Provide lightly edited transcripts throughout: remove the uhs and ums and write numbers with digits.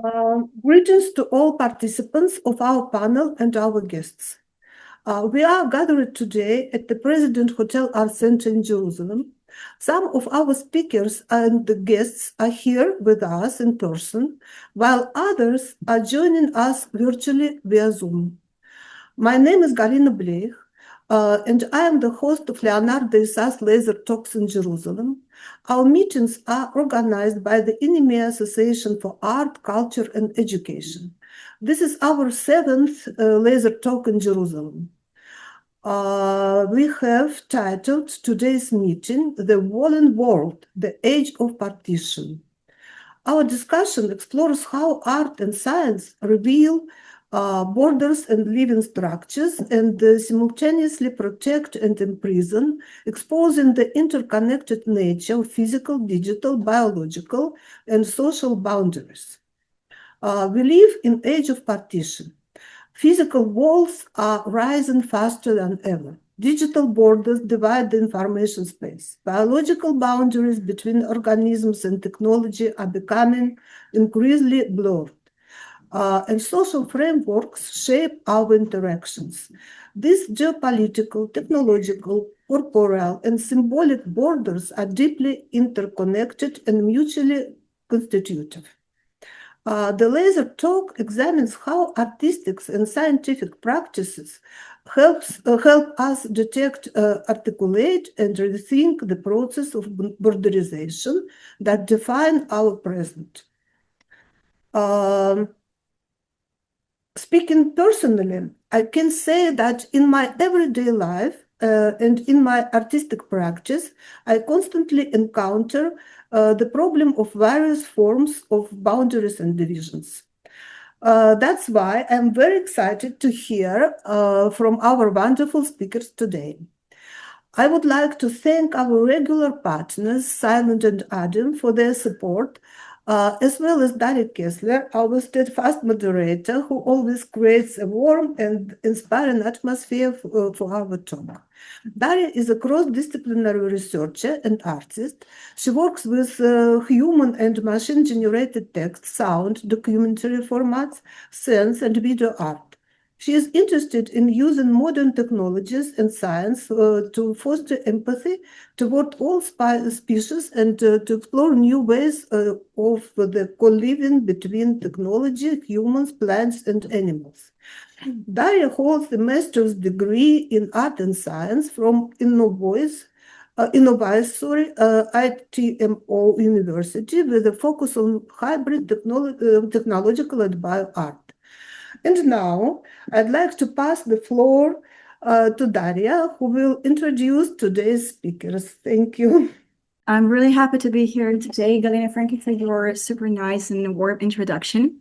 Greetings to all participants of our panel and our guests. We are gathered today at the President Hotel Art Center in Jerusalem. Some of our speakers and the guests are here with us in person, while others are joining us virtually via Zoom. My name is Galina Blech, and I am the host of Leonard de Issas Laser Talks in Jerusalem. Our meetings are organized by the INEMEA Association for Art, Culture, and Education. This is our seventh Laser Talk in Jerusalem. We have titled today's meeting, The Wallen World, the Age of Partition. Our discussion explores how art and science reveal borders and living structures and simultaneously protect and imprison, exposing the interconnected nature of physical, digital, biological, and social boundaries. We live in an age of partition. Physical walls are rising faster than ever. Digital borders divide the information space. Biological boundaries between organisms and technology are becoming increasingly blurred. And social frameworks shape our interactions. These geopolitical, technological, corporeal, and symbolic borders are deeply interconnected and mutually constitutive. The laser talk examines how artistic and scientific practices help us detect, articulate, and rethink the process of borderization that define our present. Speaking personally, I can say that in my everyday life and in my artistic practice, I constantly encounter the problem of various forms of boundaries and divisions. That's why I'm very excited to hear from our wonderful speakers today. I would like to thank our regular partners, CYLAND and Adam, for their support, as well as Daria Kessler, our steadfast moderator, who always creates a warm and inspiring atmosphere for our talk. Daria is a cross-disciplinary researcher and artist. She works with human and machine-generated text, sound, documentary formats, sense, and video art. She is interested in using modern technologies and science to foster empathy toward all species and to explore new ways of the co-living between technology, humans, plants, and animals. Daria holds a master's degree in art and science from ITMO University with a focus on hybrid technological and bio art. And now I'd like to pass the floor to Daria, who will introduce today's speakers. Thank you. I'm really happy to be here today, Galina. Thank you for your super nice and warm introduction.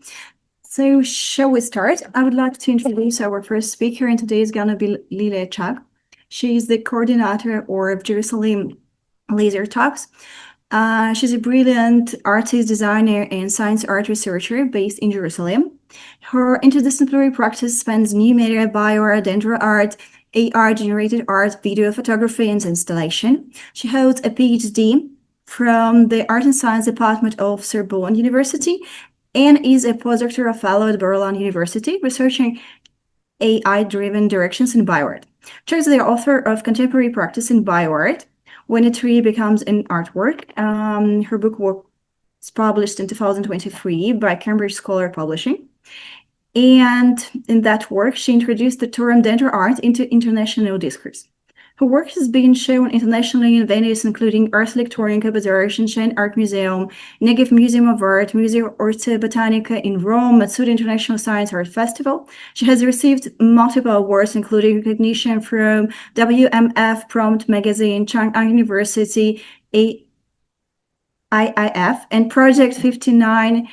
So shall we start? I would like to introduce our first speaker, and today is going to be Lila Chag. She is the coordinator of Jerusalem Laser Talks. She's a brilliant artist, designer, and science art researcher based in Jerusalem. Her interdisciplinary practice spans new media, bio-art, dendro art, AR-generated art, video photography, and installation. She holds a PhD from the Art and Science Department of Sorbonne University and is a postdoctoral fellow at Berlin University, researching AI-driven directions in bioart. She is the author of Contemporary Practice in Bioart, When a Tree Becomes an Artwork. Her book was published in 2023 by Cambridge Scholar Publishing. And in that work, she introduced the term dendro art into international discourse. Her work has been shown internationally in venues including Ars Electronica, Borderization Art Museum, Negev Museum of Art, Museo Orte Botanica in Rome, Matsuda International Science Art Festival. She has received multiple awards, including recognition from WMF, Prompt Magazine, Chang'an University, IIF, and Project 59.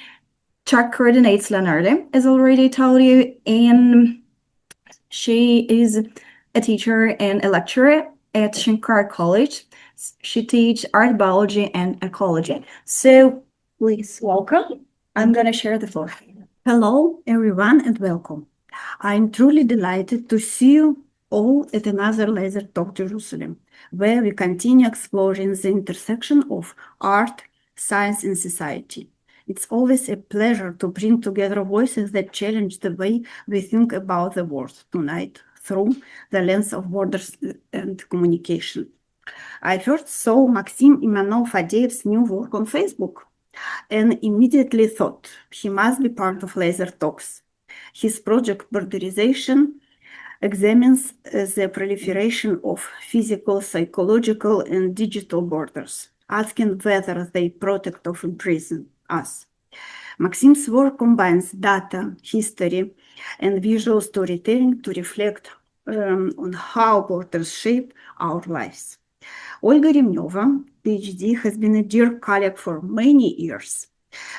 Chuck coordinates Leonardo, as already told you, and she is a teacher and a lecturer at Shankar College. She teaches art, biology, and ecology. So please welcome. I'm going to share the floor. Hello, everyone, and welcome. I'm truly delighted to see you all at another Laser Talk Jerusalem, where we continue exploring the intersection of art, science, and society. It's always a pleasure to bring together voices that challenge the way we think about the world tonight through the lens of borders and communication. I first saw Maxim Imanov-Fadeyev's new work on Facebook and immediately thought he must be part of Laser Talks. His project Borderization examines the proliferation of physical, psychological, and digital borders, asking whether they protect or imprison us. Maxim's work combines data, history, and visual storytelling to reflect on how borders shape our lives. Olga Remneva, PhD, has been a dear colleague for many years.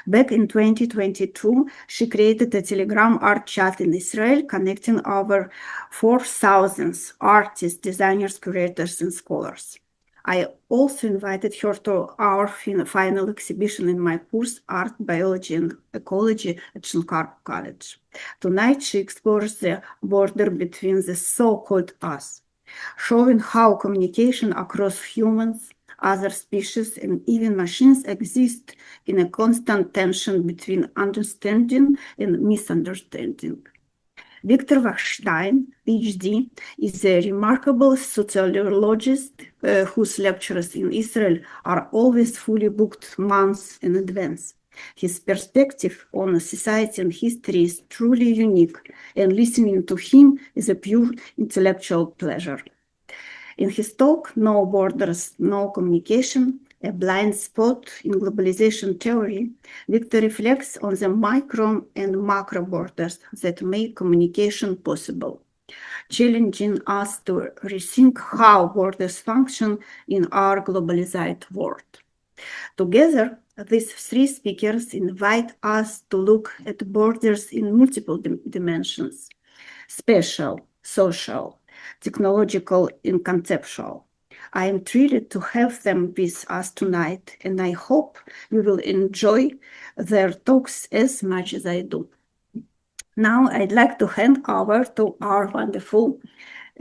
Back in 2022, she created a Telegram art chat in Israel connecting over 4,000 artists, designers, curators, and scholars. I also invited her to our final exhibition in my course, Art, Biology, and Ecology at Shankar College. Tonight, she explores the border between the so-called us, showing how communication across humans, other species, and even machines exist in a constant tension between understanding and misunderstanding. Victor Wachstein, PhD, is a remarkable sociologist whose lectures in Israel are always fully booked months in advance. His perspective on society and history is truly unique, and listening to him is a pure intellectual pleasure. In his talk, No Borders, No Communication, a blind spot in globalization theory, Victor reflects on the micro and macro borders that make communication possible, challenging us to rethink how borders function in our globalized world. Together, these three speakers invite us to look at borders in multiple dimensions: spatial, social, technological, and conceptual. I am thrilled to have them with us tonight, and I hope you will enjoy their talks as much as I do. Now, I'd like to hand over to our wonderful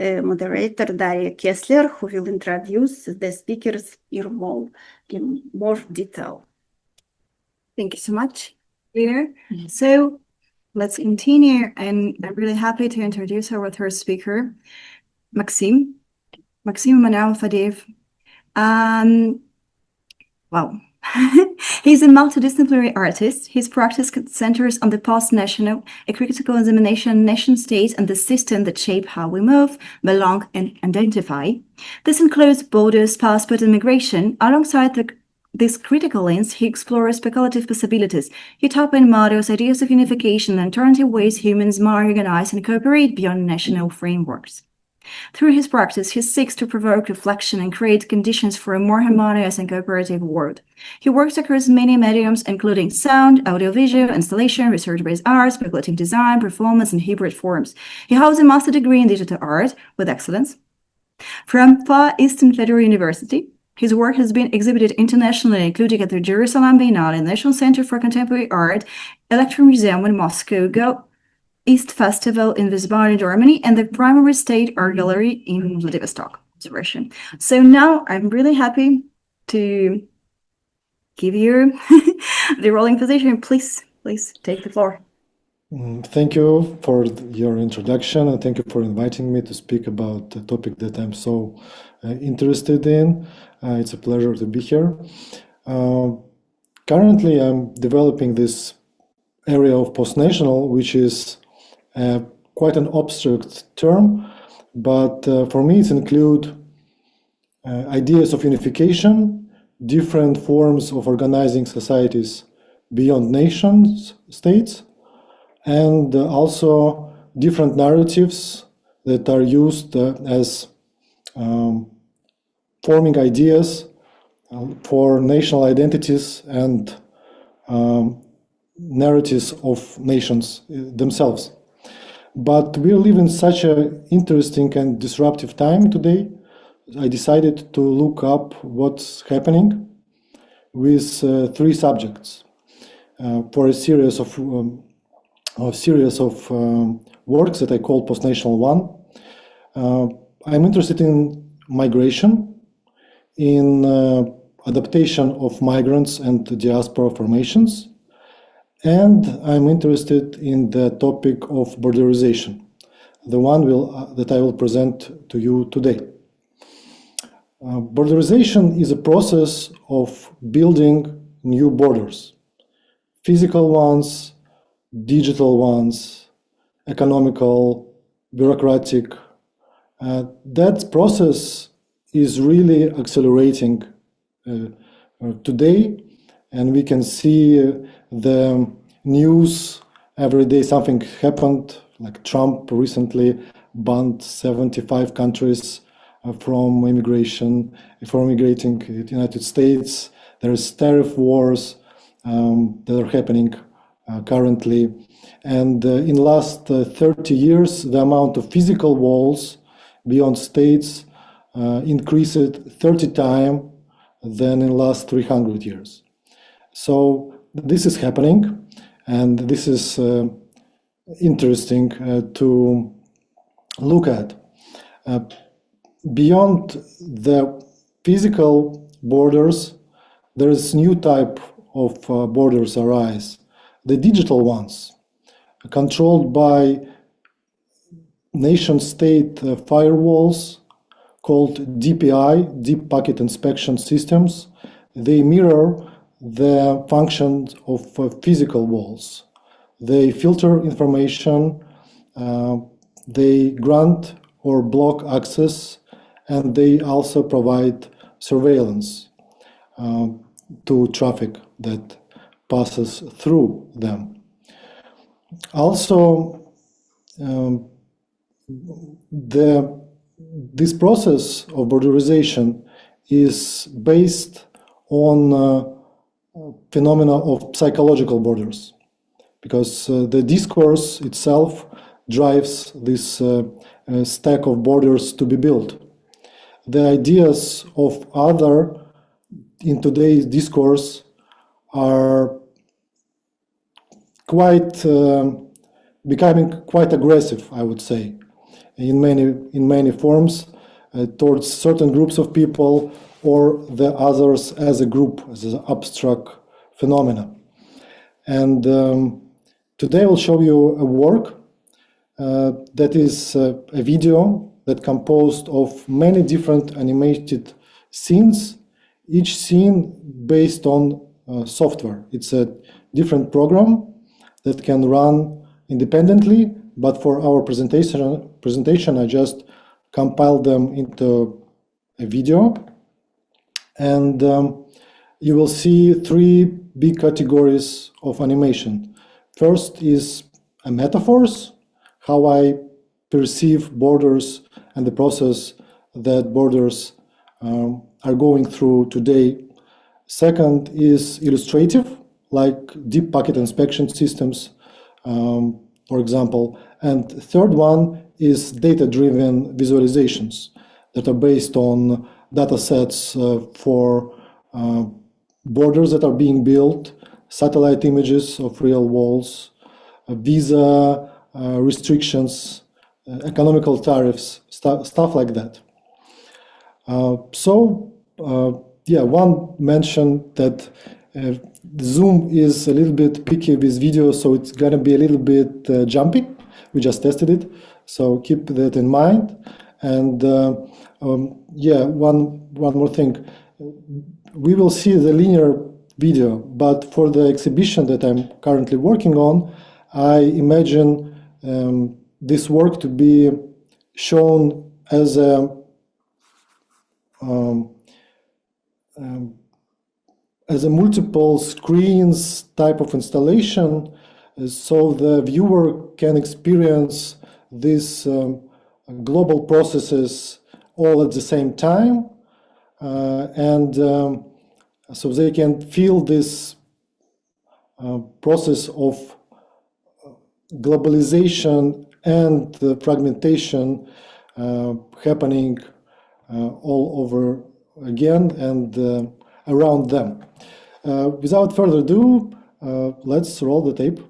moderator, Daria Kessler, who will introduce the speakers in more detail. Thank you so much, Lina. So let's continue, and I'm really happy to introduce our third speaker, Maxim Imanov-Fadeyev. Wow. He's a multidisciplinary artist. His practice centers on the post-national, a critical examination, nation states, and the system that shape how we move, belong, and identify. This includes borders, passport, and migration. Alongside this critical lens, he explores speculative possibilities, utopian models, ideas of unification, and alternative ways humans might organize and cooperate beyond national frameworks. Through his practice, he seeks to provoke reflection and create conditions for a more harmonious and cooperative world. He works across many mediums, including sound, audiovisual, installation, research-based art, speculative design, performance, and hybrid forms. He holds a master's degree in digital art with excellence from Far Eastern Federal University. His work has been exhibited internationally, including at the Jerusalem Biennale, National Center for Contemporary Art, Electron Museum in Moscow, Go East Festival in Wiesbaden, Germany, and the Primary State Art Gallery in Vladivostok. So now I'm really happy to give you the rolling position. Please take the floor. Thank you for your introduction, and thank you for inviting me to speak about a topic that I'm so interested in. It's a pleasure to be here. Currently, I'm developing this area of post-national, which is quite an abstract term, but for me it includes ideas of unification, different forms of organizing societies beyond nations, states, and also different narratives that are used as forming ideas for national identities and narratives of nations themselves. But we live in such an interesting and disruptive time today. I decided to look up what's happening with three subjects for a series of works that I call Post-National One. I'm interested in migration, in adaptation of migrants and diaspora formations, and I'm interested in the topic of borderization, the one that I will present to you today. Borderization is a process of building new borders, physical ones, digital ones, economical, bureaucratic. That process is really accelerating today, and we can see the news every day. Something happened, like Trump recently banned 75 countries from immigrating to the United States. There's tariff wars that are happening currently. And in last 30 years, the amount of physical walls beyond states increased 30 times than in last 300 years. So this is happening, and this is interesting to look at. Beyond the physical borders, there is new type of borders arise, the digital ones, controlled by nation-state firewalls called DPI, Deep Packet Inspection Systems. They mirror the functions of physical walls. They filter information, they grant or block access, and they also provide surveillance to traffic that passes through them. Also, this process of borderization is based on phenomena of psychological borders, because the discourse itself drives this stack of borders to be built. The ideas of other in today's discourse are becoming quite aggressive, I would say, in many forms towards certain groups of people or the others as a group, as an abstract phenomena. And today I'll show you a work that is a video that composed of many different animated scenes, each scene based on software. It's a different program that can run independently, but for our presentation, I just compiled them into a video. And you will see three big categories of animation. First is metaphors, how I perceive borders and the process that borders are going through today. Second is illustrative, like deep packet inspection systems, for example. And third one is data-driven visualizations that are based on data sets for borders that are being built, satellite images of real walls, visa restrictions, economical tariffs, stuff like that. One mentioned that Zoom is a little bit picky with video, so it's gonna be a little bit jumpy. We just tested it, so keep that in mind. And one more thing. We will see the linear video, but for the exhibition that I'm currently working on, I imagine this work to be shown as a multiple screens type of installation, so the viewer can experience these global processes all at the same time, and so they can feel this process of globalization and fragmentation happening all over again and around them. Without further ado, let's roll the tape.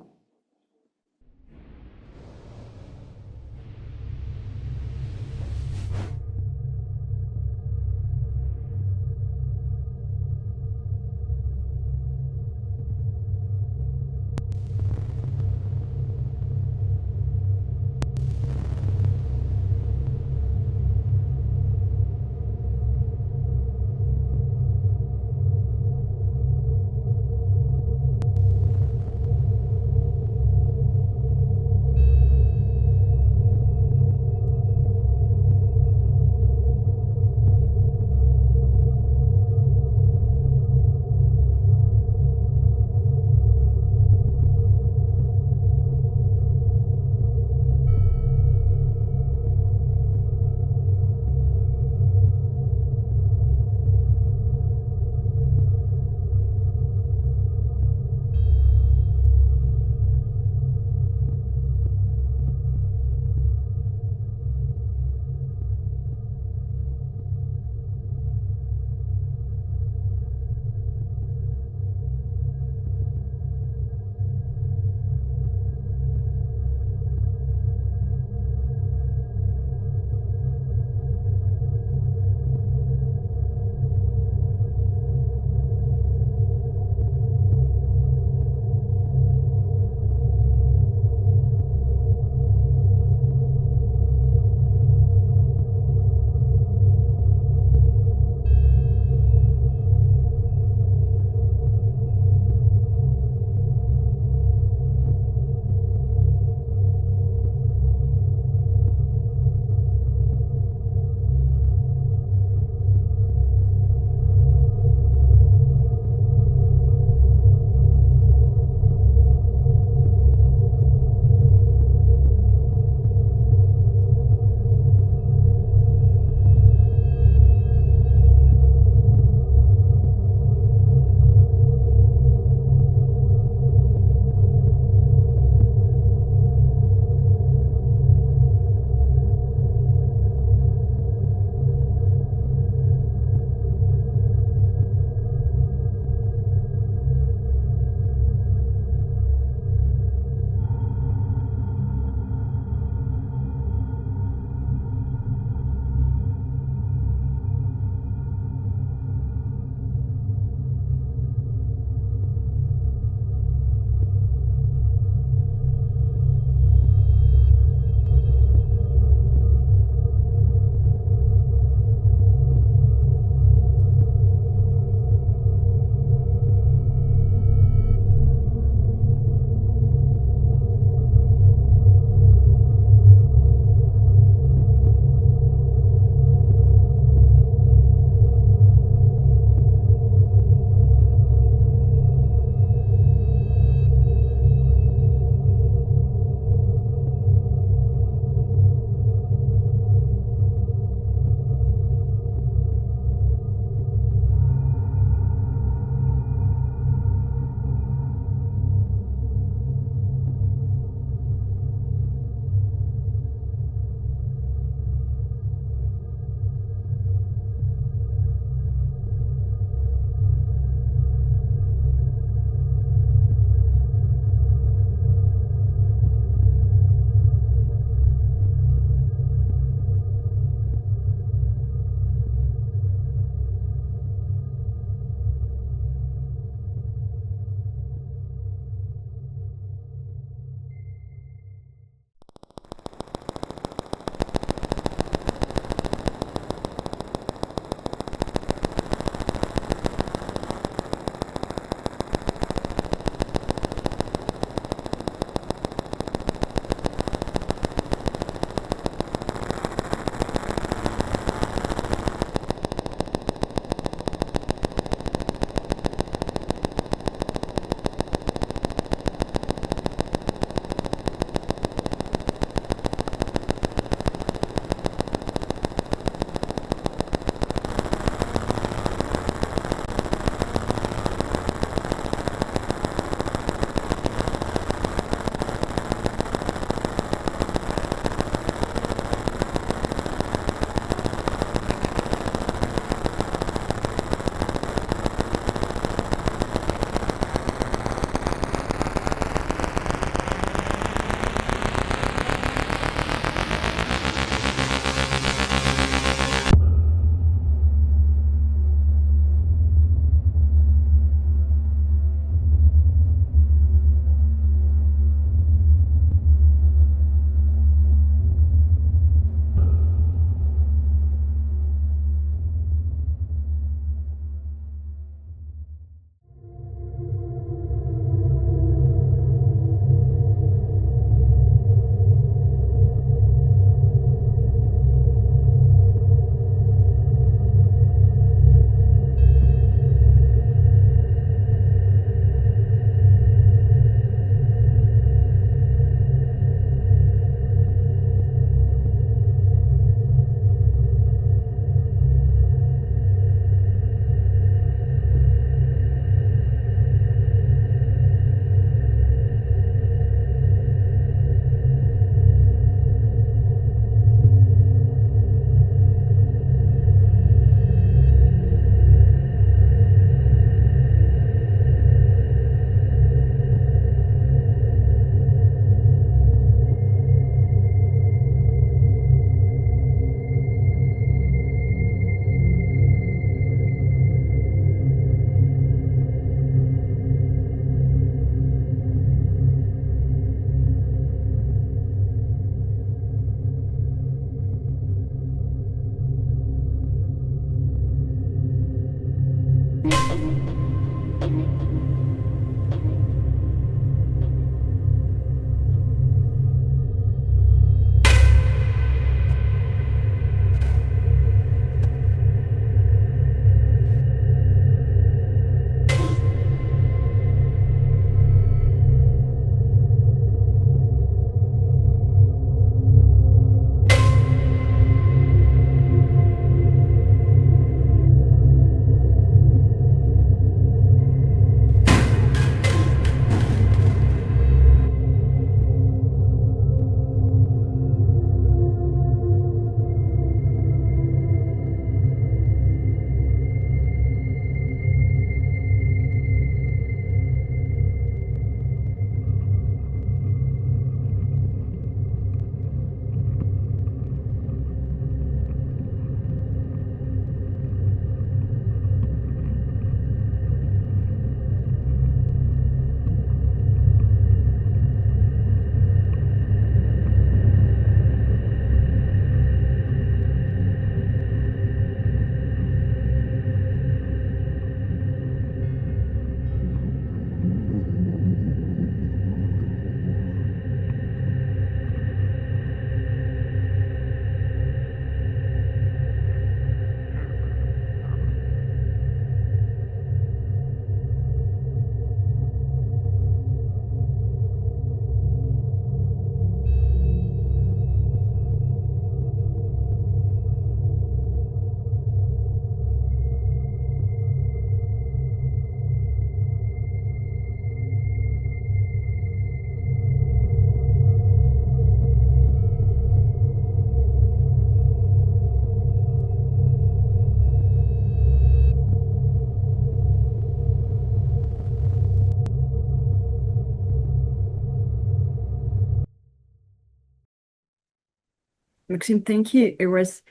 Maxime, thank you. It was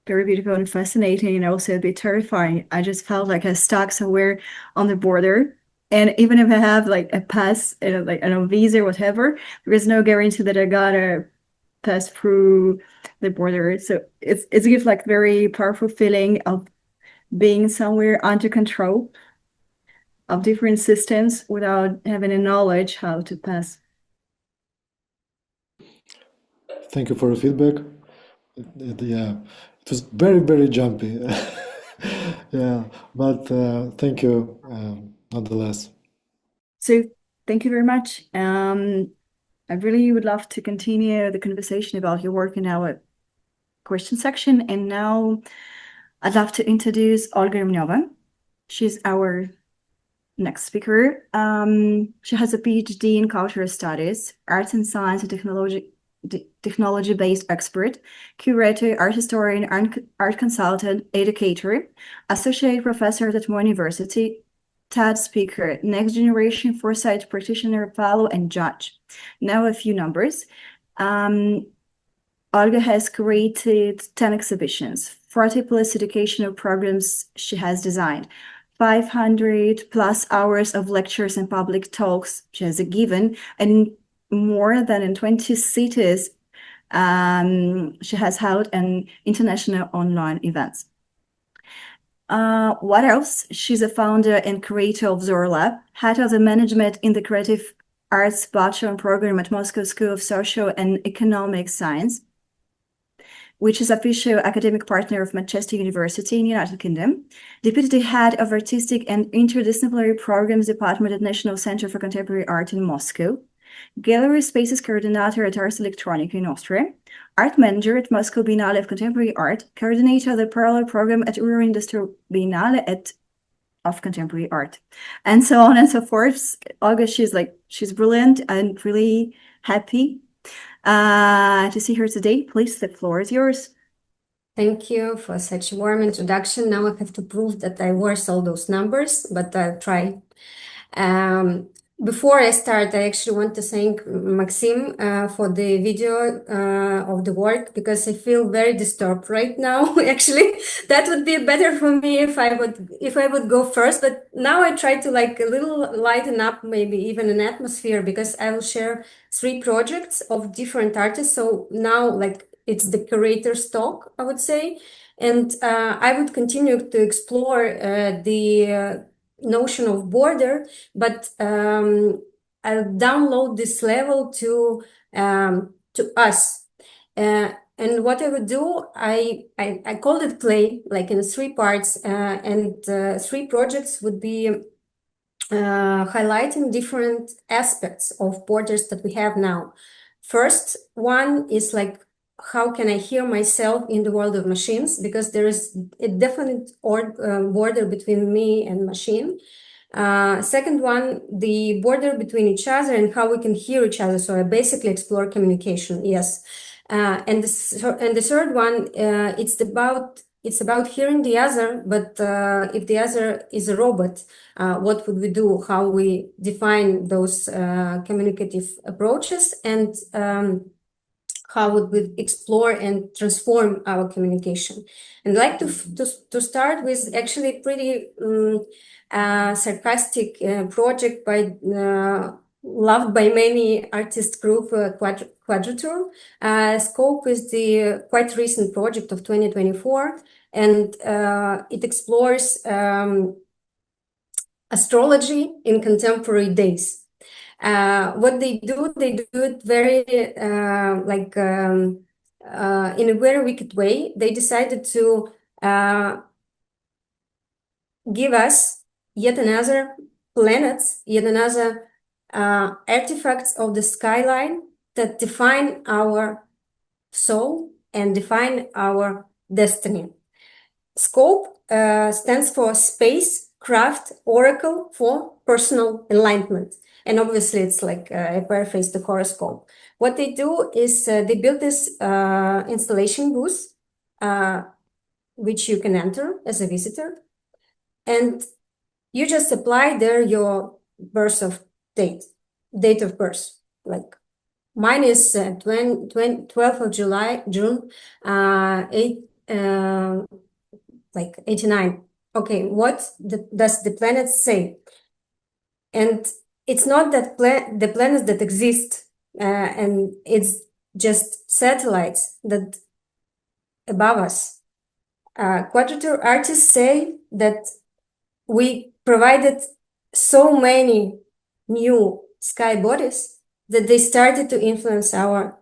very beautiful and fascinating, and also a bit terrifying. I just felt like I stuck somewhere on the border. And even if I have like a pass and like a visa or whatever, there is no guarantee that I gotta pass through the border. So it's gives like very powerful feeling of being somewhere under control of different systems without having a knowledge how to pass. Thank you for your feedback. Yeah, it was very, very jumpy. Yeah, but thank you nonetheless. So thank you very much. I really would love to continue the conversation about your work in our question section. And now I'd love to introduce Olga Rimnova. She's our next speaker. She has a PhD in cultural studies, arts and science and technology-based expert, curator, art historian, art consultant, educator, associate professor at Moore University, TED speaker, next generation foresight practitioner, fellow, and judge. Now a few numbers. Olga has created 10 exhibitions, 40 plus educational programs she has designed, 500 plus hours of lectures and public talks she has given, and more than in 20 cities she has held an international online events. What else? She's a founder and creator of Zora Lab, head of the management in the creative arts bachelor program at Moscow School of Social and Economic Science, which is official academic partner of Manchester University in the United Kingdom, deputy head of artistic and interdisciplinary programs department at National Center for Contemporary Art in Moscow, gallery spaces coordinator at Ars Electronica in Austria, art manager at Moscow Biennale of Contemporary Art, coordinator of the parallel program at Ruhr Industrial Biennale of Contemporary Art, and so on and so forth. Olga, she's brilliant and really happy to see her today. Please, the floor is yours. Thank you for such a warm introduction. Now I have to prove that I worth all those numbers, but I'll try. Before I start, I actually want to thank Maxime for the video of the work, because I feel very disturbed right now. Actually, that would be better for me if I would go first. But now I try to like a little lighten up, maybe even an atmosphere, because I will share 3 projects of different artists. So now like it's the curator's talk, I would say, and I would continue to explore the notion of border, but I'll download this level to us. And what I would do, I called it play, like in 3 parts, and 3 projects would be highlighting different aspects of borders that we have now. First one is like, how can I hear myself in the world of machines? Because there is a definite border between me and machine. Second one, the border between each other and how we can hear each other. So I basically explore communication, yes. And the third one, it's about hearing the other, but if the other is a robot, what would we do? How we define those communicative approaches, and how would we explore and transform our communication? And I'd like to start with actually a pretty sarcastic project by loved by many artist group Quadrature. Scope is the quite recent project of 2024, and it explores astrology in contemporary days. What they do it very in a very wicked way. They decided to give us yet another planets, yet another artifacts of the skyline that define our soul and define our destiny. Scope stands for space, craft, oracle for personal enlightenment. And obviously it's like a paraphrase the horoscope. What they do is they build this installation booth, which you can enter as a visitor. And you just apply there your date of birth, like Mine is 12th of June, 89. Okay, what does the planet say? And it's not that the planets that exist, and it's just satellites that above us. Quadrature artists say that we provided so many new sky bodies that they started to influence our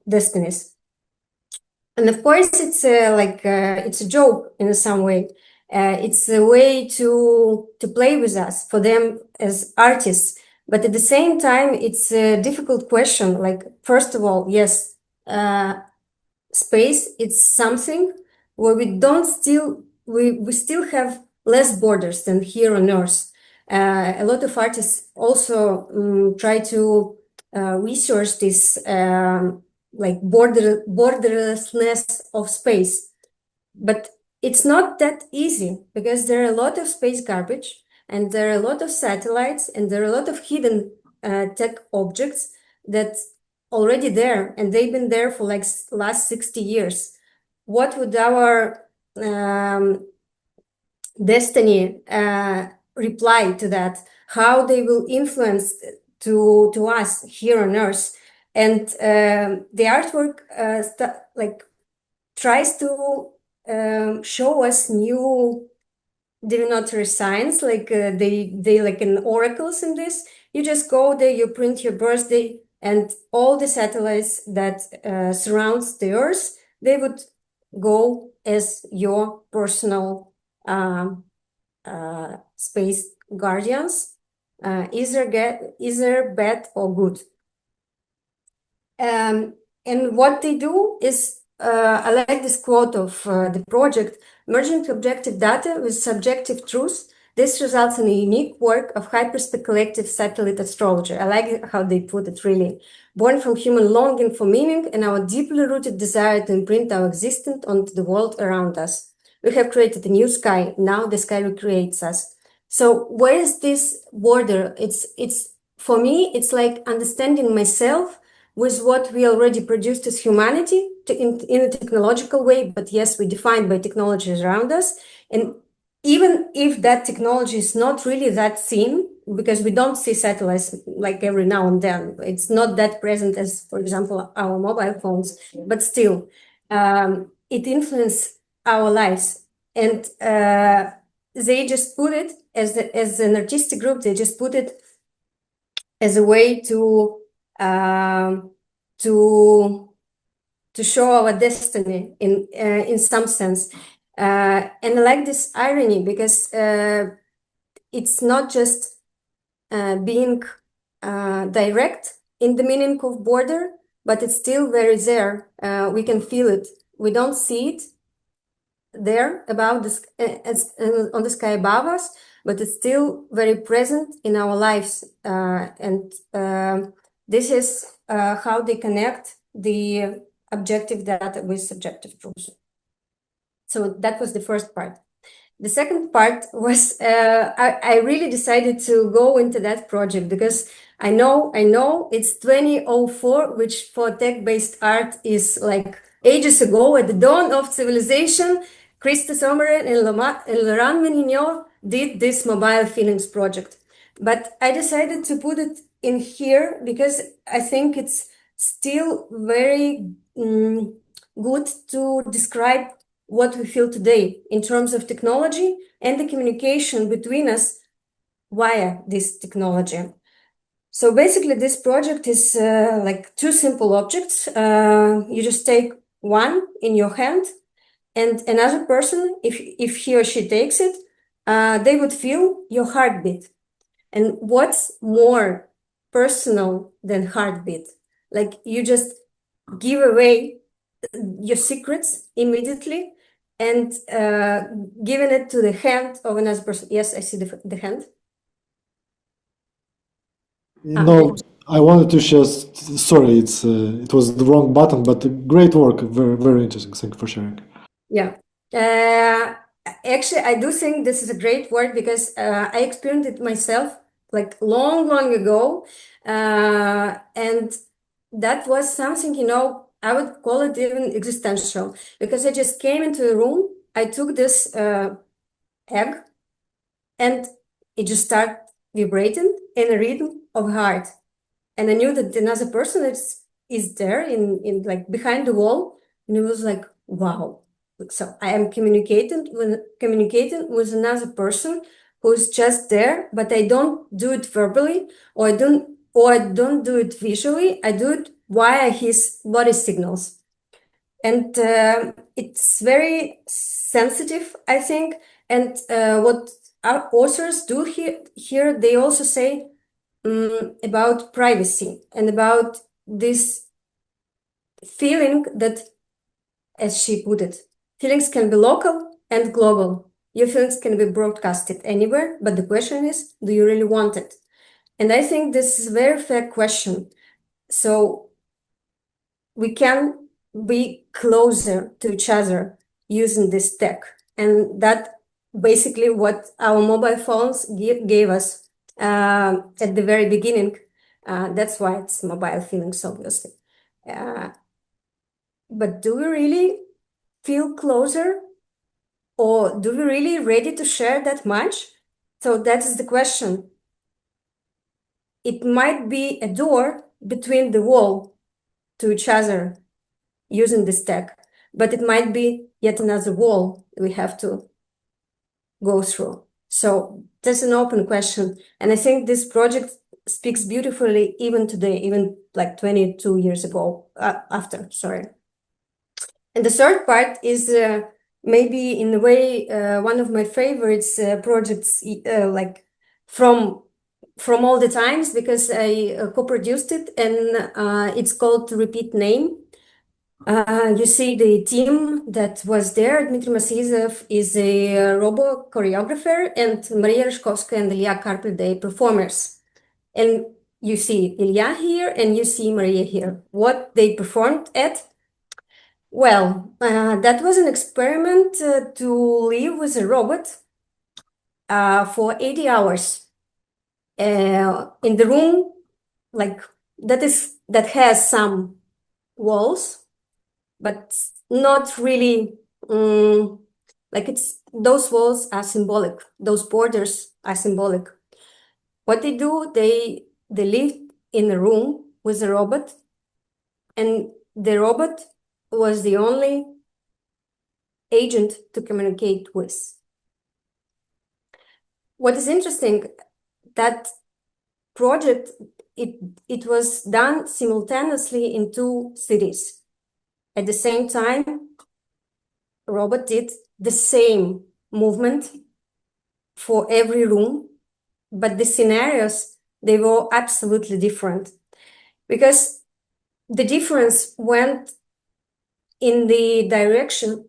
destinies. And of course, it's it's a joke in some way. It's a way to play with us for them as artists. But at the same time, it's a difficult question. Like, first of all, yes, space, it's something where we still have less borders than here on Earth. A lot of artists also try to research this like borderlessness of space. But it's not that easy because there are a lot of space garbage and there are a lot of satellites and there are a lot of hidden tech objects that already there and they've been there for like last 60 years. What would our destiny reply to that? How they will influence to us here on Earth? And the artwork tries to show us new divinatory signs, like they like an oracles in this. You just go there, you print your birthday, and all the satellites that surrounds the Earth, they would go as your personal space guardians, either bad or good. And what they do is, I like this quote of the project, merging objective data with subjective truth. This results in a unique work of hyper-speculative satellite astrology. I like how they put it, really. Born from human longing for meaning and our deeply rooted desire to imprint our existence onto the world around us. We have created a new sky. Now the sky recreates us. So where is this border? It's for me, it's like understanding myself with what we already produced as humanity in a technological way, but yes, we defined by technologies around us. And even if that technology is not really that seen, because we don't see satellites like every now and then, it's not that present as, for example, our mobile phones, but still, it influences our lives. And they just put it as an artistic group, they just put it as a way to show our destiny in some sense. And I like this irony because it's not just being direct in the meaning of border, but it's still very there. We can feel it. We don't see it there about this on the sky above us, but it's still very present in our lives. And this is how they connect the objective data with subjective truth. So that was the first part. The second part was I really decided to go into that project because I know it's 2004, which for tech-based art is like ages ago, at the dawn of civilization. Krista Sommeren and Laurent Ménignot did this mobile feelings project. But I decided to put it in here because I think it's still very good to describe what we feel today in terms of technology and the communication between us via this technology. So basically, this project is like two simple objects. You just take one in your hand, and another person, if he or she takes it, they would feel your heartbeat. And what's more personal than heartbeat? Like you just give away your secrets immediately and giving it to the hand of another person. Yes, I see the hand. No, I wanted to just, sorry, it was the wrong button, but great work, very, very interesting. Thank you for sharing. Yeah. Actually, I do think this is a great work because I experienced it myself like long ago. And that was something, I would call it even existential, because I just came into the room, I took this egg, and it just started vibrating in a rhythm of heart. And I knew that another person is there in like behind the wall, and it was like, wow. So I am communicating with another person who's just there, but I don't do it verbally, or I don't do it visually. I do it via his body signals. And it's very sensitive, I think. And what our authors do here, they also say about privacy and about this feeling that, as she put it, feelings can be local and global. Your feelings can be broadcasted anywhere, but the question is, do you really want it? And I think this is a very fair question. So we can be closer to each other using this tech. And that basically what our mobile phones gave us at the very beginning. That's why it's mobile feelings, obviously. But do we really feel closer? Or do we really ready to share that much? So that is the question. It might be a door between the wall to each other using this tech, but it might be yet another wall we have to go through. So that's an open question. And I think this project speaks beautifully even today, even like 22 years ago, sorry. And the third part is maybe in a way one of my favorites projects, like from all the times, because I co-produced it, and it's called Repeat Name. You see the team that was there. Dmitry Masizov is a robo choreographer, and Maria Ryzhkovskaya and Ilya Karpel, they performers. And you see Ilya here, and you see Maria here. What they performed at? Well, that was an experiment to live with a robot for 80 hours in the room, like that has some walls, but not really like those walls are symbolic. Those borders are symbolic. What they do, they live in a room with a robot, and the robot was the only agent to communicate with. What is interesting, that project, it was done simultaneously in 2 cities. At the same time, robot did the same movement for every room, but the scenarios, they were absolutely different, because the difference went in the direction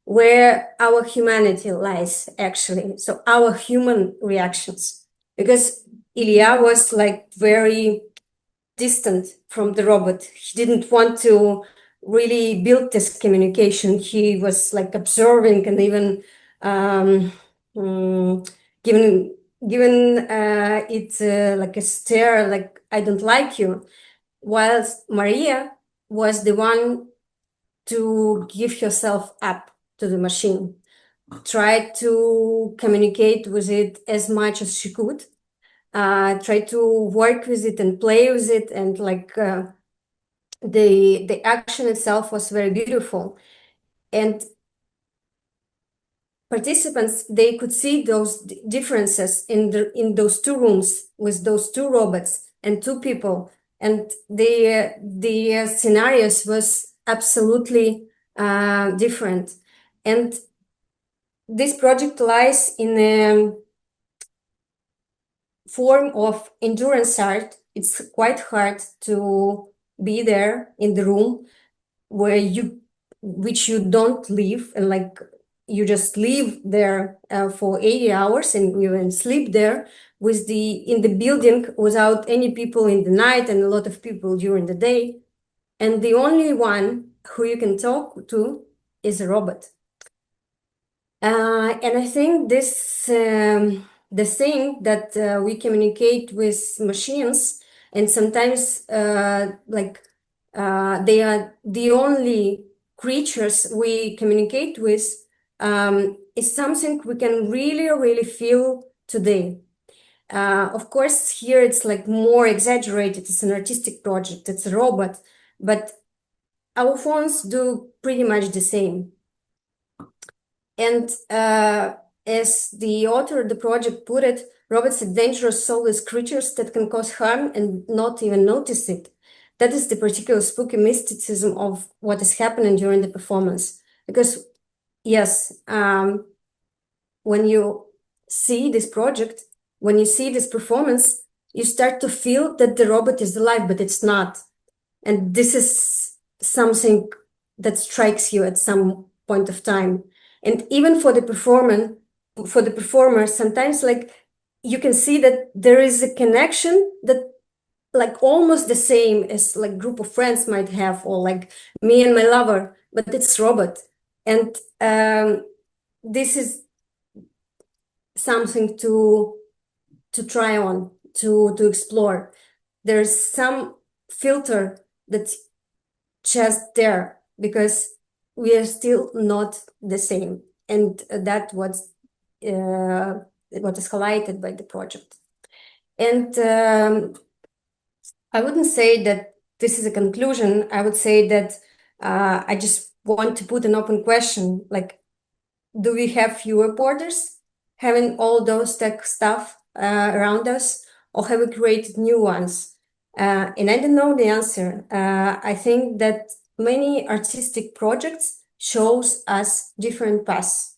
where our humanity lies, actually. So our human reactions, because Ilya was like very distant from the robot. He didn't want to really build this communication. He was like observing and even given it like a stare, like I don't like you. Whilst Maria was the one to give herself up to the machine, tried to communicate with it as much as she could, try to work with it and play with it, and like the action itself was very beautiful. And participants, they could see those differences in those 2 rooms with those 2 robots and 2 people, and the scenarios was absolutely different. And this project lies in a form of endurance art. It's quite hard to be there in the room which you don't leave, and like you just live there for 80 hours, and you even sleep there in the building without any people in the night and a lot of people during the day. And the only one who you can talk to is a robot. And I think this the thing that we communicate with machines and sometimes they are the only creatures we communicate with, is something we can really, really feel today. Of course, here it's like more exaggerated. It's an artistic project. It's a robot, but our phones do pretty much the same. And as the author of the project put it, robots are dangerous, soulless creatures that can cause harm and not even notice it. That is the particular spooky mysticism of what is happening during the performance. Because, yes, when you see this project, when you see this performance, you start to feel that the robot is alive, but it's not. And this is something that strikes you at some point of time. And even for the performer, sometimes like you can see that there is a connection that like almost the same as like group of friends might have, or like me and my lover, but it's robot. And this is something to try on, to explore. There's some filter that's just there because we are still not the same, and that what is highlighted by the project. And I wouldn't say that this is a conclusion. I would say that I just want to put an open question, like, do we have fewer borders having all those tech stuff around us, or have we created new ones? And I don't know the answer. I think that many artistic projects shows us different paths.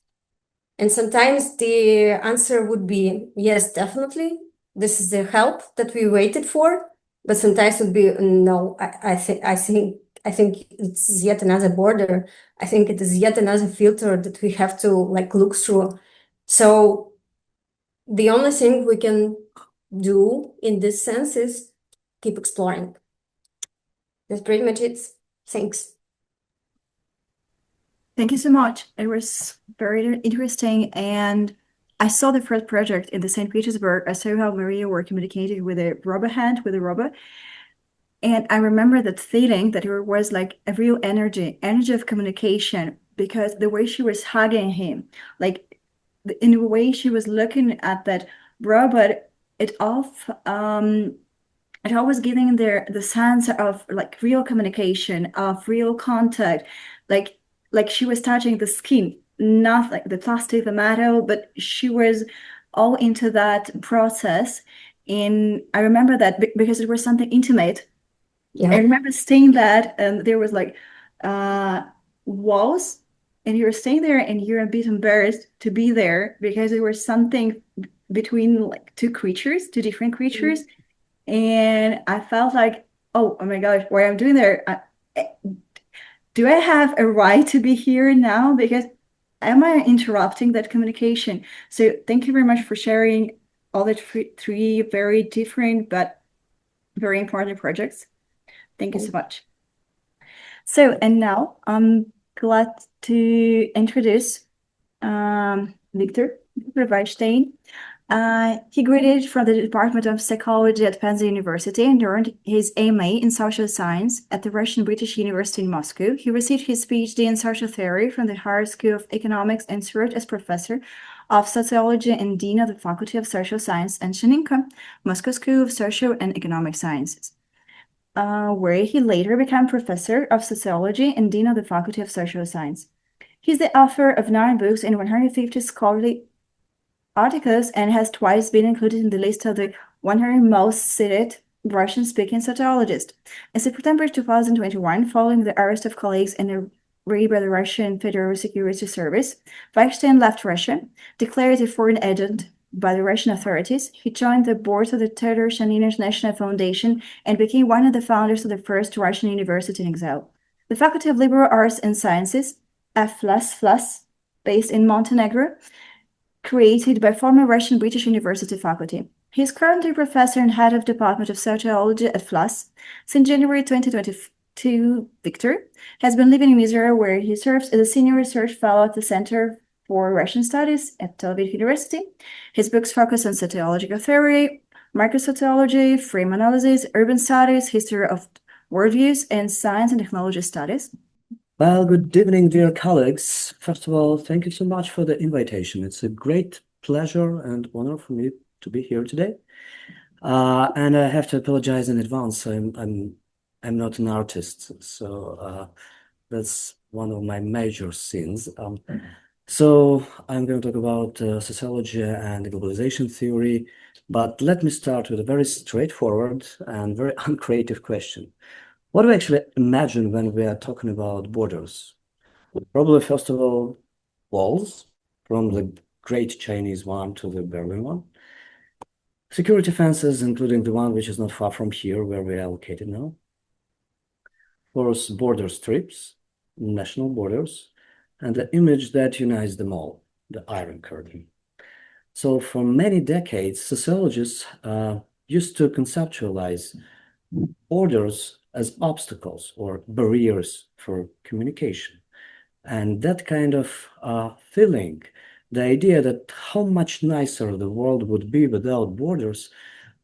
And sometimes the answer would be, yes, definitely, this is the help that we waited for. But sometimes it would be, no, I think it's yet another border. I think it is yet another filter that we have to like look through. So the only thing we can do in this sense is keep exploring. That's pretty much it. Thanks. Thank you so much. It was very interesting. And I saw the first project in the St. Petersburg. I saw how Maria were communicating with a rubber hand, with a rubber. And I remember that feeling that there was like a real energy of communication, because the way she was hugging him, like in the way she was looking at that robot, it always giving the sense of like real communication, of real contact, like she was touching the skin, not like the plastic, the metal, but she was all into that process. And I remember that because it was something intimate. Yeah. I remember staying that, and there was like walls, and you're staying there and you're a bit embarrassed to be there because there was something between like two different creatures. And I felt like, oh my gosh, what I'm doing there, do I have a right to be here now? Because am I interrupting that communication? So thank you very much for sharing all the three very different but very important projects. Thank you so much. So, and now I'm glad to introduce Victor Weinstein. He graduated from the Department of Psychology at Penn University and earned his MA in social science at the Russian-British University in Moscow. He received his PhD in social theory from the Harvard School of Economics and served as professor of sociology and dean of the Faculty of Social Science and Sheninka, Moscow School of Social and Economic Sciences, where he later became professor of sociology and dean of the Faculty of Social Science. He's the author of 9 books and 150 scholarly articles, and has twice been included in the list of the 100 most cited Russian-speaking sociologists. In September 2021, following the arrest of colleagues and a raid by the Russian Federal Security Service, Weinstein left Russia, declared a foreign agent by the Russian authorities. He joined the board of the Theodor Shanin International Foundation and became one of the founders of the first Russian university in exile. The Faculty of Liberal Arts and Sciences, FLAS, based in Montenegro, created by former Russian British University faculty. He is currently professor and head of Department of Sociology at FLAS. Since January 2022, Victor has been living in Israel, where he serves as a senior research fellow at the Center for Russian Studies at Tel Aviv University. His books focus on sociological theory, microsociology, frame analysis, urban studies, history of worldviews, and science and technology studies. Well, good evening, dear colleagues. First of all, thank you so much for the invitation. It's a great pleasure and honor for me to be here today. And I have to apologize in advance. I'm not an artist, so that's one of my major sins. So I'm going to talk about sociology and globalization theory, but let me start with a very straightforward and very uncreative question. What do we actually imagine when we are talking about borders? Probably, first of all, walls, from the great Chinese one to the Berlin one. Security fences, including the one which is not far from here, where we are located now. Of course, border strips, national borders, and the image that unites them all, the Iron Curtain. So for many decades, sociologists used to conceptualize borders as obstacles or barriers for communication. And that kind of feeling, the idea that how much nicer the world would be without borders,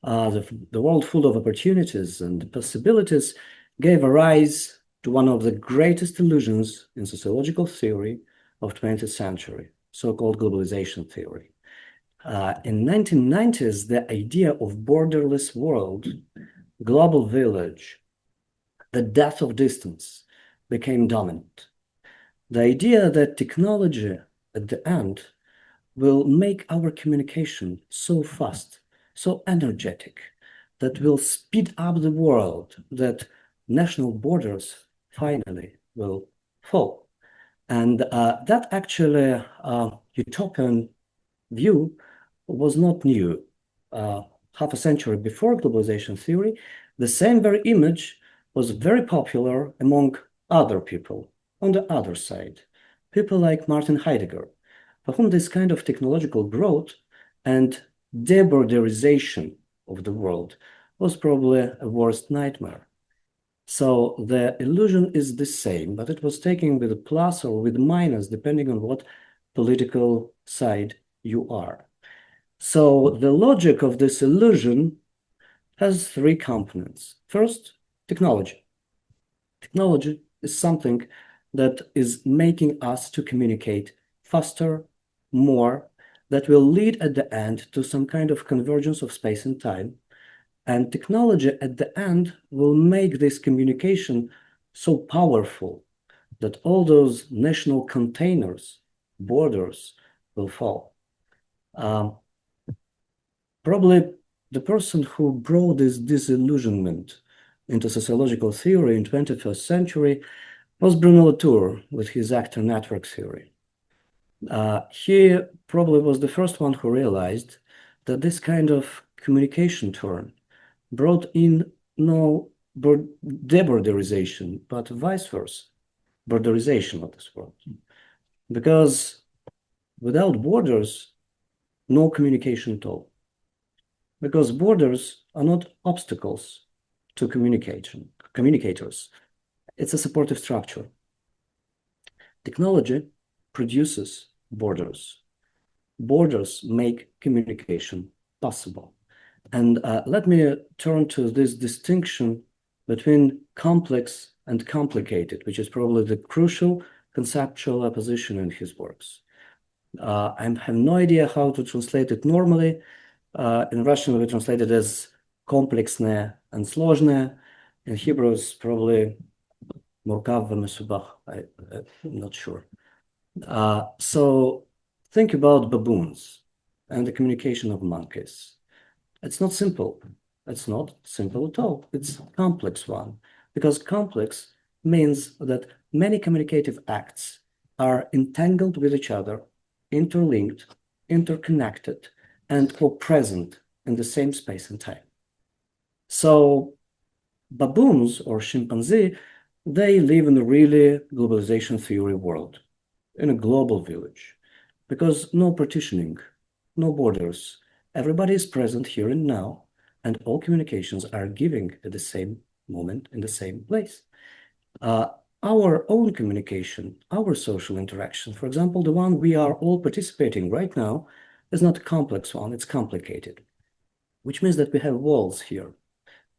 the world full of opportunities and possibilities, gave a rise to one of the greatest illusions in sociological theory of 20th century, so-called globalization theory. In 1990s, the idea of borderless world, global village, the death of distance became dominant. The idea that technology at the end will make our communication so fast, so energetic, that will speed up the world, that national borders finally will fall. And that actually utopian view was not new. Half a century before globalization theory, the same very image was very popular among other people on the other side. People like Martin Heidegger, for whom this kind of technological growth and deborderization of the world was probably a worst nightmare. So the illusion is the same, but it was taken with a plus or with a minus, depending on what political side you are. So the logic of this illusion has three components. First, technology. Technology is something that is making us to communicate faster, more, that will lead at the end to some kind of convergence of space and time. And technology at the end will make this communication so powerful that all those national containers, borders, will fall. Probably the person who brought this disillusionment into sociological theory in 21st century was Bruno Latour with his actor network theory. He probably was the first one who realized that this kind of communication turn brought in no deborderization, but vice versa, borderization of this world. Because without borders, no communication at all. Because borders are not obstacles to communicators. It's a supportive structure. Technology produces borders. Borders make communication possible. And let me turn to this distinction between complex and complicated, which is probably the crucial conceptual opposition in his works. I have no idea how to translate it normally. In Russian, we translate it as комплексное and сложное. In Hebrew, it's probably murkav v'mesubach. I'm not sure. So think about baboons and the communication of monkeys. It's not simple. It's not simple at all. It's a complex one, because complex means that many communicative acts are entangled with each other, interlinked, interconnected, and co-present in the same space and time. So baboons or chimpanzee, they live in a really globalization theory world, in a global village, because no partitioning, no borders, everybody is present here and now, and all communications are giving at the same moment in the same place. Our own communication, our social interaction, for example, the one we are all participating right now, is not a complex one, it's complicated. which means that we have walls here.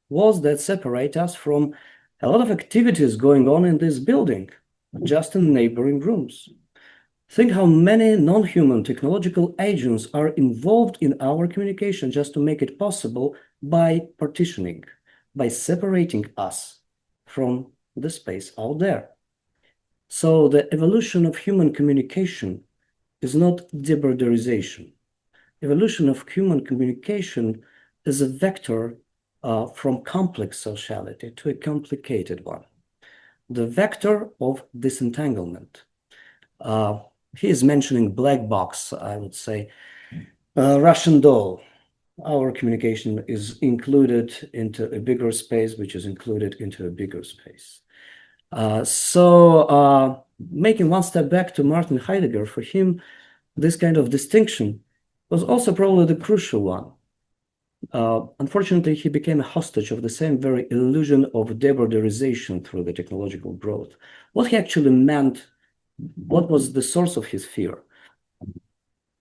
Walls that separate us from a lot of activities going on in this building, just in neighboring rooms. Think how many non-human technological agents are involved in our communication just to make it possible by partitioning, by separating us from the space out there. So the evolution of human communication is not deborderization. Evolution of human communication is a vector from complex sociality to a complicated one. The vector of disentanglement. He is mentioning black box, I would say. Russian doll. Our communication is included into a bigger space, which is included into a bigger space. Making one step back to Martin Heidegger, for him, this kind of distinction was also probably the crucial one. Unfortunately, he became a hostage of the same very illusion of deborderization through the technological growth. What he actually meant, what was the source of his fear?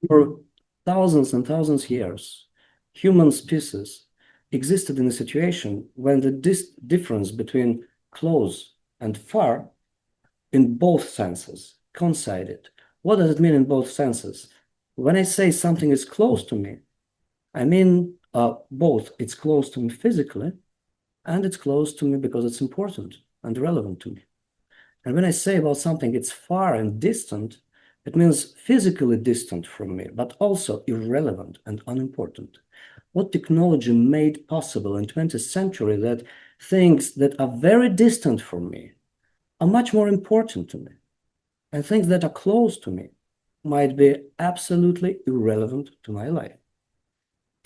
For thousands and thousands of years, human species existed in a situation when the difference between close and far, in both senses, coincided. What does it mean in both senses? When I say something is close to me, I mean both. It's close to me physically, and it's close to me because it's important and relevant to me. And when I say about something it's far and distant, it means physically distant from me, but also irrelevant and unimportant. What technology made possible in 20th century that things that are very distant from me are much more important to me, and things that are close to me might be absolutely irrelevant to my life.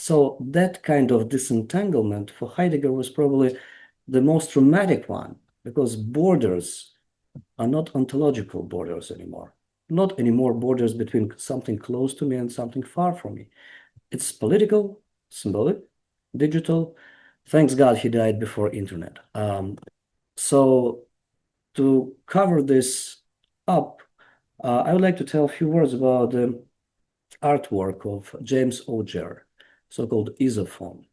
So that kind of disentanglement for Heidegger was probably the most dramatic one, because borders are not ontological borders anymore. Not anymore borders between something close to me and something far from me. It's political, symbolic, digital. Thanks God he died before internet. So to cover this up, I would like to tell a few words about the artwork of James Ogier, so-called isophone.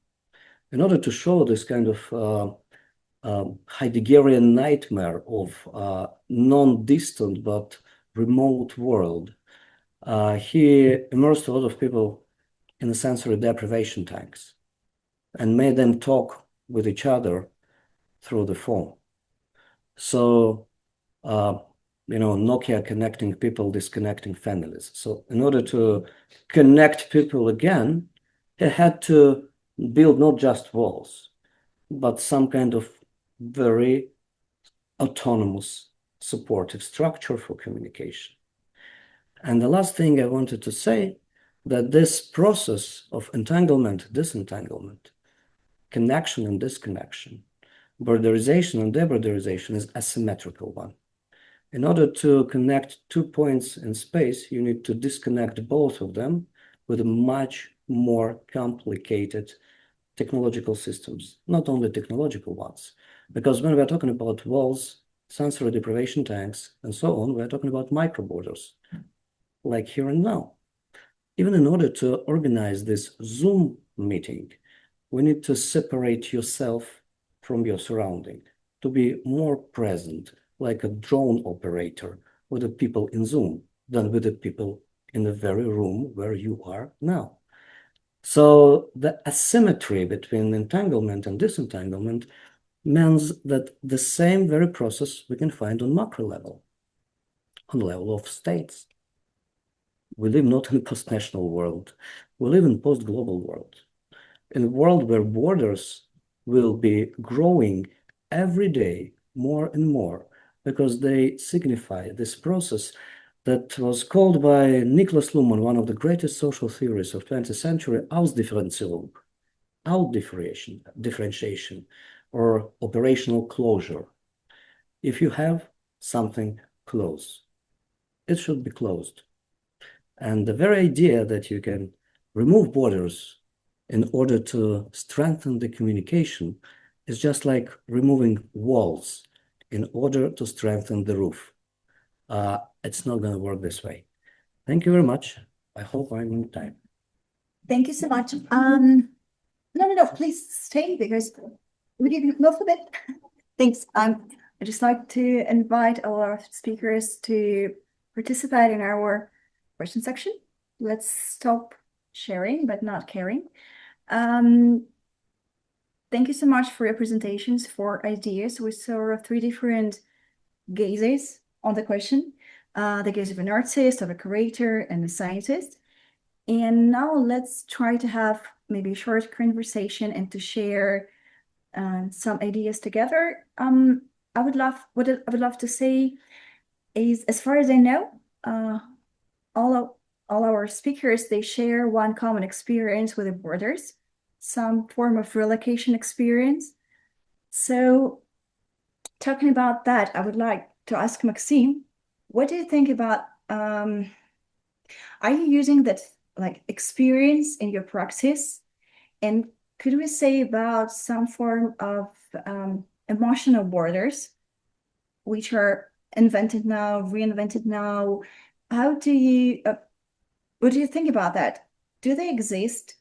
In order to show this kind of Heideggerian nightmare of non-distant but remote world, he immersed a lot of people in the sensory deprivation tanks and made them talk with each other through the phone. So, Nokia connecting people, disconnecting families. So in order to connect people again, he had to build not just walls, but some kind of very autonomous supportive structure for communication. And the last thing I wanted to say, that this process of entanglement, disentanglement, connection and disconnection, borderization and deborderization is asymmetrical one. In order to connect 2 points in space, you need to disconnect both of them with much more complicated technological systems, not only technological ones. Because when we're talking about walls, sensory deprivation tanks, and so on, we're talking about micro borders, like here and now. Even in order to organize this Zoom meeting, we need to separate yourself from your surrounding, to be more present, like a drone operator with the people in Zoom than with the people in the very room where you are now. So the asymmetry between entanglement and disentanglement means that the same very process we can find on macro level, on the level of states. We live not in a post-national world. We live in post-global world. In a world where borders will be growing every day more and more, because they signify this process that was called by Niklas Luhmann, one of the greatest social theorists of 20th century, Ausdifferenzierung, differentiation, or operational closure. If you have something close, it should be closed. And the very idea that you can remove borders in order to strengthen the communication is just like removing walls in order to strengthen the roof. It's not going to work this way. Thank you very much. I hope I'm in time. Thank you so much. No, please stay because we didn't know for that. Thanks. I'd just like to invite all our speakers to participate in our question section. Let's stop sharing, but not caring. Thank you so much for your presentations, for ideas. We saw 3 different gazes on the question, the gaze of an artist, of a curator, and a scientist. And now let's try to have maybe a short conversation and to share some ideas together. What I would love to say is, as far as I know, all our speakers, they share one common experience with the borders, some form of relocation experience. So talking about that, I would like to ask Maxime, what do you think about, are you using that like experience in your practice? And could we say about some form of emotional borders, which are invented now, reinvented now? How do you, what do you think about that? Do they exist?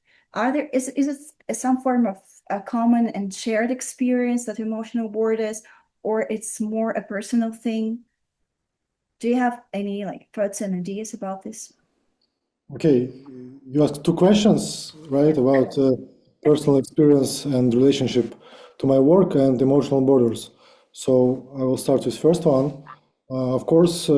Is it some form of a common and shared experience that emotional borders, or it's more a personal thing? Do you have any like thoughts and ideas about this? Okay, you asked 2 questions, right, about personal experience and relationship to my work and emotional borders. So I will start with first one. Of course,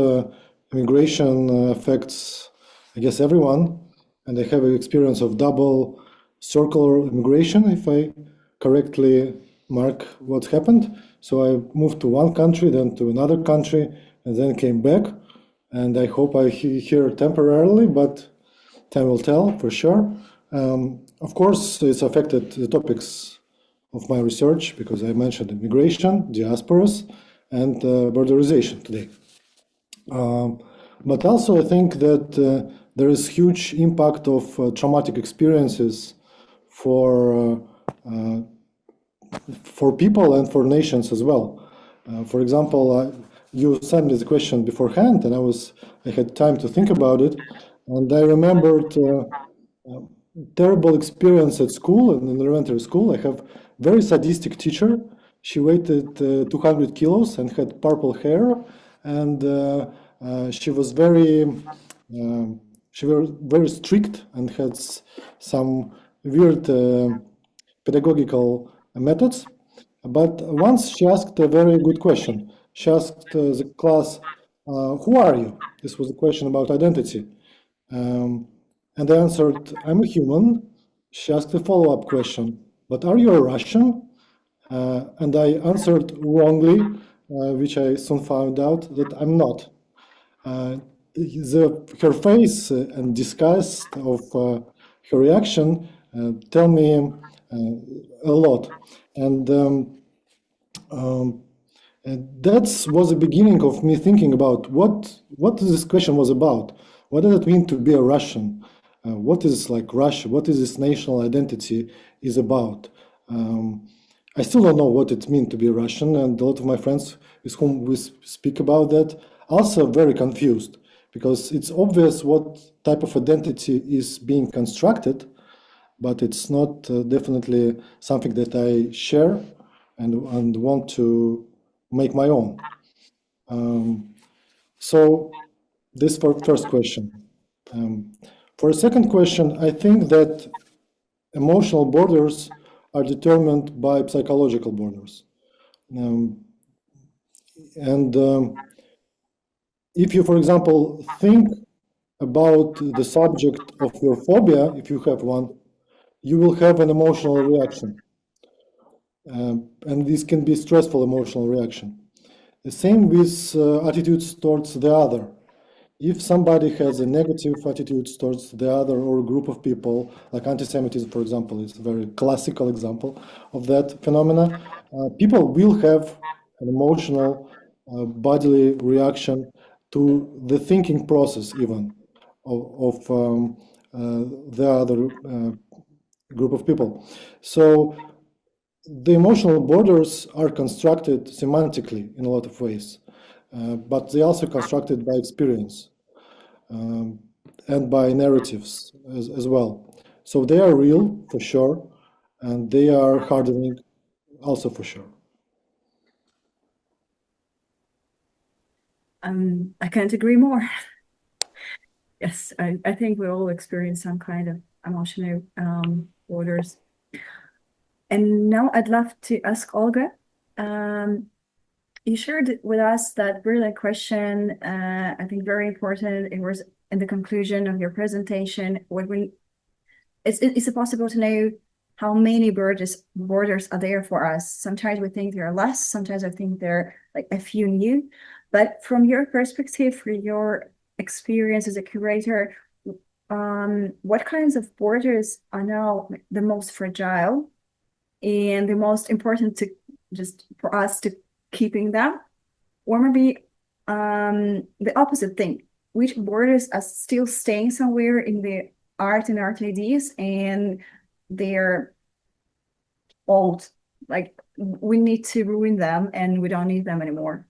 immigration affects, I guess, everyone, and I have an experience of double circular immigration, if I correctly mark what happened. So I moved to one country, then to another country, and then came back. And I hope I here temporarily, but time will tell for sure. Of course, it's affected the topics of my research because I mentioned immigration, diasporas, and borderization today. But also I think that there is huge impact of traumatic experiences for people and for nations as well. For example, you sent me the question beforehand, and I had time to think about it, and I remembered terrible experience at school, in elementary school. I have very sadistic teacher. She weighed 200 kilos and had purple hair, and she was very strict and had some weird pedagogical methods. But once she asked a very good question. She asked the class, who are you? This was a question about identity. And I answered, I'm a human. She asked a follow-up question, but are you a Russian? And I answered wrongly, which I soon found out that I'm not. Her face and disgust of her reaction tell me a lot. And that was the beginning of me thinking about what this question was about. What does it mean to be a Russian? What is like Russia? What is this national identity is about? I still don't know what it means to be Russian, and a lot of my friends with whom we speak about that also very confused, because it's obvious what type of identity is being constructed, but it's not definitely something that I share and want to make my own. So this for first question. For a second question, I think that emotional borders are determined by psychological borders. If you, for example, think about the subject of your phobia, if you have one, you will have an emotional reaction. And this can be stressful emotional reaction. The same with attitudes towards the other. If somebody has a negative attitude towards the other or a group of people, like anti-Semitism, for example, is a very classical example of that phenomena, people will have an emotional bodily reaction to the thinking process even of the other group of people. So the emotional borders are constructed semantically in a lot of ways, but they also constructed by experience and by narratives as well. So they are real for sure, and they are hardening also for sure. I can't agree more. Yes, I think we all experience some kind of emotional borders. And now I'd love to ask Olga. You shared with us that brilliant question, I think very important. It was in the conclusion of your presentation. Is it possible to know how many borders are there for us? Sometimes we think there are less, sometimes I think there are like a few new. But from your perspective, for your experience as a curator, what kinds of borders are now the most fragile and the most important to just for us to keeping them? Or maybe the opposite thing, which borders are still staying somewhere in the art and art ideas and they're old, like we need to ruin them and we don't need them anymore?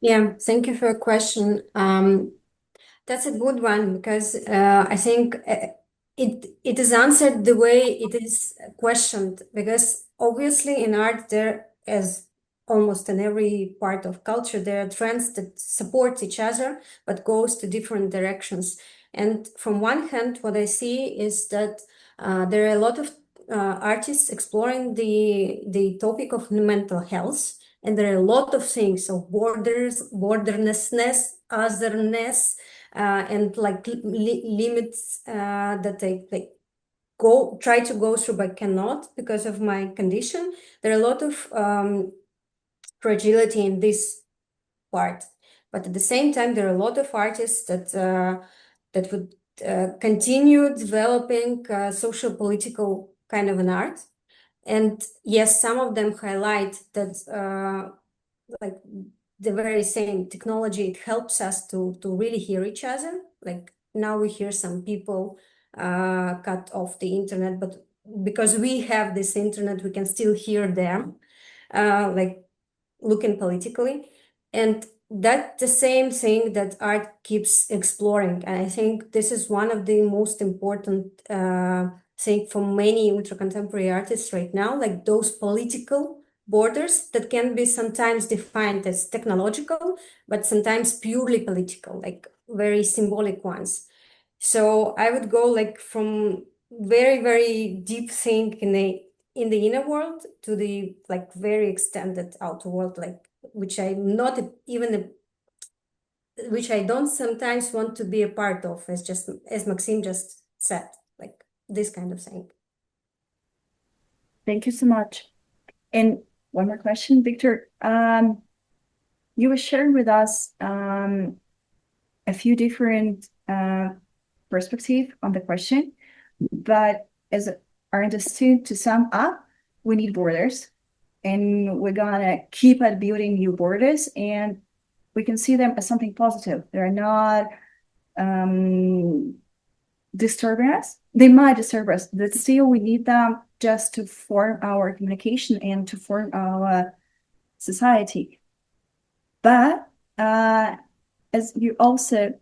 Yeah, thank you for your question. That's a good one because I think it is answered the way it is questioned, because obviously in art there, as almost in every part of culture, there are trends that support each other but goes to different directions. And from one hand, what I see is that there are a lot of artists exploring the topic of mental health, and there are a lot of things of borders, borderlessness, otherness, and like limits that I try to go through but cannot because of my condition. There are a lot of fragility in this part, but at the same time there are a lot of artists that would continue developing social political kind of an art. And yes, some of them highlight that like the very same technology, it helps us to really hear each other. Like now we hear some people cut off the internet, but because we have this internet, we can still hear them, like looking politically. And that's the same thing that art keeps exploring. And I think this is one of the most important thing for many ultra contemporary artists right now, like those political borders that can be sometimes defined as technological, but sometimes purely political, like very symbolic ones. So I would go like from very, very deep thing in the inner world to the like very extended outer world, like which I'm not even which I don't sometimes want to be a part of, as Maxime just said, like this kind of thing. Thank you so much. And one more question, Victor. You were sharing with us a few different perspectives on the question, but as I understood, to sum up, we need borders, and we're gonna keep at building new borders, and we can see them as something positive. They're not disturbing us. They might disturb us, but still we need them just to form our communication and to form our society. But as you also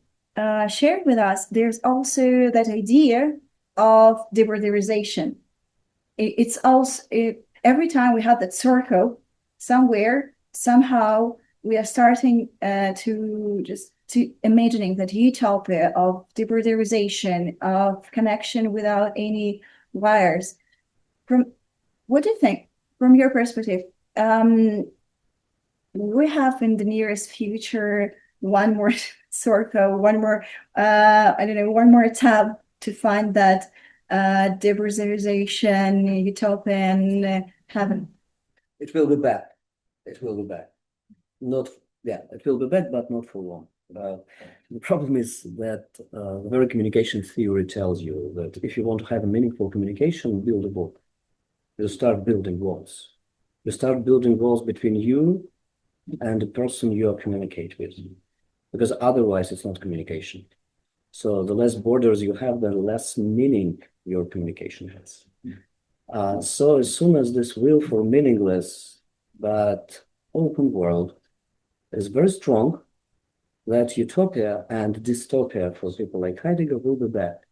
shared with us, there's also that idea of deborderization. It's also, every time we have that circle somewhere, somehow we are starting to imagining that utopia of deborderization, of connection without any wires. What do you think, from your perspective? We have in the nearest future one more circle, one more, one more tab to find that deborderization, utopian heaven. It will be back. It will be back. It will be back, but not for long. The problem is that the very communication theory tells you that if you want to have a meaningful communication, build a wall. You start building walls. You start building walls between you and the person you communicate with, because otherwise it's not communication. So the less borders you have, the less meaning your communication has. So as soon as this will for meaningless but open world is very strong, that utopia and dystopia for people like Heidegger will be back.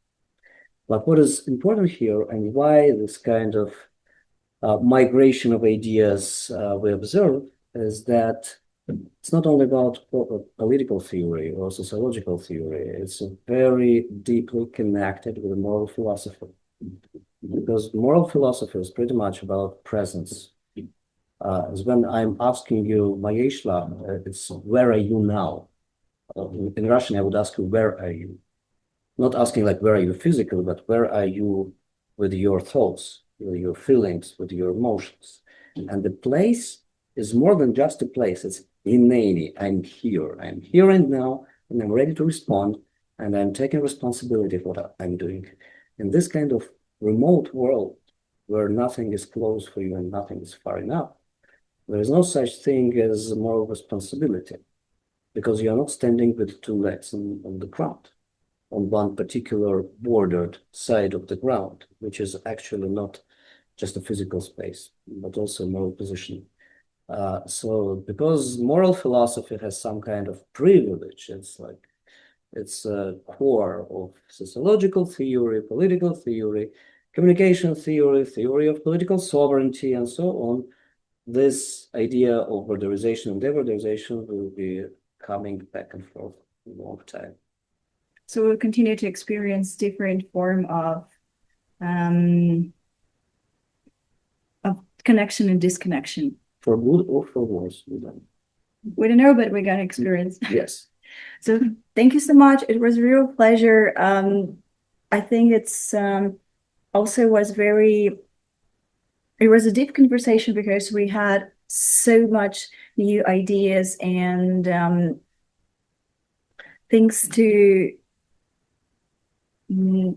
But what is important here and why this kind of migration of ideas we observe is that it's not only about political theory or sociological theory, it's very deeply connected with moral philosophy. Because moral philosophy is pretty much about presence. As when I'm asking you, Mayeshla, it's where are you now? In Russian, I would ask you, where are you? Not asking like, where are you physically, but where are you with your thoughts, with your feelings, with your emotions? And the place is more than just a place. It's INEMEA. I'm here and now, and I'm ready to respond, and I'm taking responsibility for what I'm doing. In this kind of remote world where nothing is close for you and nothing is far enough, there is no such thing as moral responsibility, because you are not standing with two legs on the ground, on one particular bordered side of the ground, which is actually not just a physical space, but also a moral position. So because moral philosophy has some kind of privilege, it's a core of sociological theory, political theory, communication theory, theory of political sovereignty, and so on. This idea of borderization and deborderization will be coming back and forth for a long time. So we'll continue to experience different form of connection and disconnection. For good or for worse, we don't. We don't know, but we're gonna experience. Yes. So thank you so much. It was a real pleasure. I think it's also was it was a deep conversation because we had so much new ideas and things to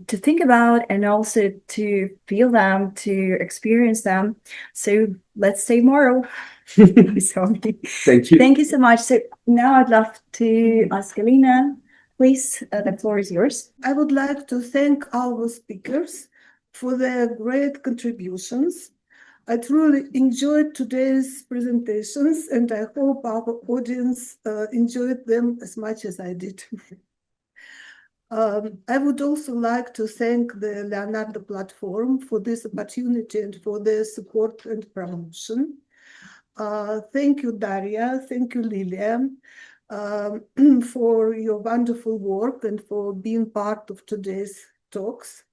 think about and also to feel them, to experience them. So let's stay moral. Sorry. Thank you. Thank you so much. So now I'd love to ask Alina, please, the floor is yours. I would like to thank our speakers for their great contributions. I truly enjoyed today's presentations, and I hope our audience enjoyed them as much as I did. I would also like to thank the Leonardo platform for this opportunity and for their support and promotion. Thank you, Daria. Thank you, Lilia, for your wonderful work and for being part of today's talks.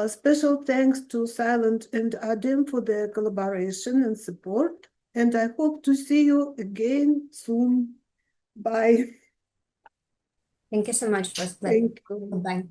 Special thanks to CYLAND and Adam for their collaboration and support. And I hope to see you again soon. Bye. Thank you so much for Thank you. Bye.